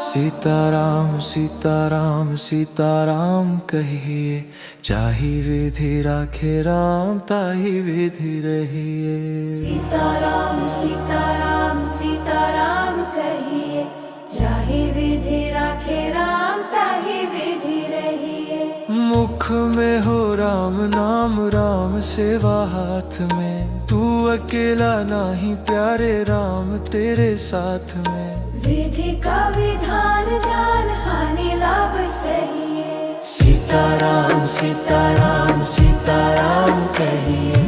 सीताराम सीताराम सीताराम कहिए, चाहे विधि राखे राम ताहि विधि रहिए। सीताराम सीताराम सीताराम कहिए, चाहे विधि राखे राम ताहि विधि रहिए। मुख में हो राम नाम, राम सेवा हाथ में, तू अकेला नाही प्यारे राम तेरे साथ में। विधि का विधान जान हानि लाभ सही है। सीताराम सीताराम सीताराम कहिए,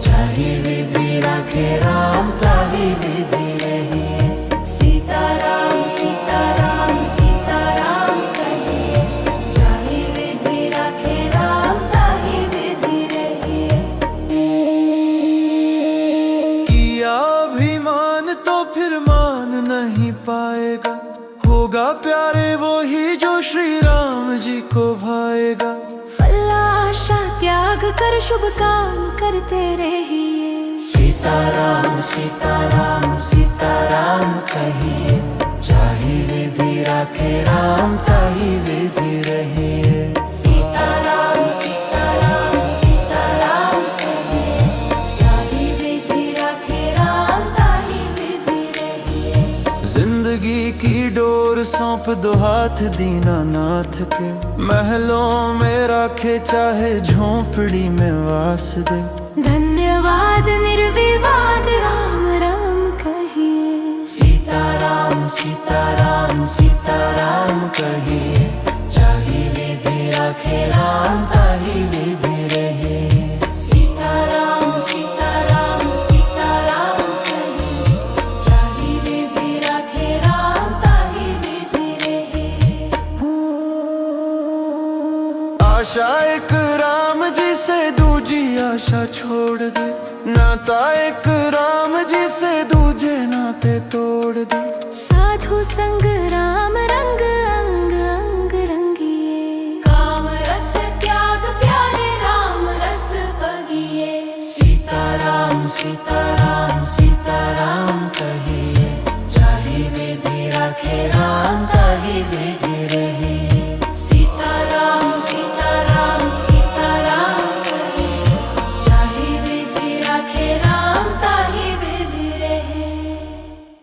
चाहे विधि राखे राम ताहि विधि रहिए। सीताराम सीताराम सीताराम कहिए, चाहे विधि राखे राम ताहि विधि रहिए। किया अभिमान तो फिर मान नहीं पाएगा, होगा प्यारे वो ही जो श्री राम जी को भाएगा। फल आशा त्याग कर शुभ काम करते रहिए। सीताराम सीताराम सीताराम कहिए, चाहे विधि राखे राम ताहि विधि रहिए। सीताराम सीताराम सीताराम कहिए, चाहे विधि राखे राम ताहि विधि रहिए। जिंदगी की डोर सौंप दो हाथ दीनानाथ के, महलों में राखे चाहे झोंपड़ी में वास दे। धन्यवाद निर्विवाद राम राम कहिए। सीताराम सीताराम सीताराम कहिए, चाहे विधि राखे राम ताहि विधि रहिए। सीताराम सीताराम सीताराम कहिए, चाहे विधि राखे राम ताहि विधि रहिए। आशा एक राम जी से दूजी आशा छोड़ दे, नाता एक राम जी से दूजे नाते तोड़ दे। साधु संग राम रंग अंग अंग रंगिए। काम रस त्याग प्यारे राम रस बगिए। सीताराम सीताराम सीताराम कहिए, चाहे विधि राखे राम ताहि विधि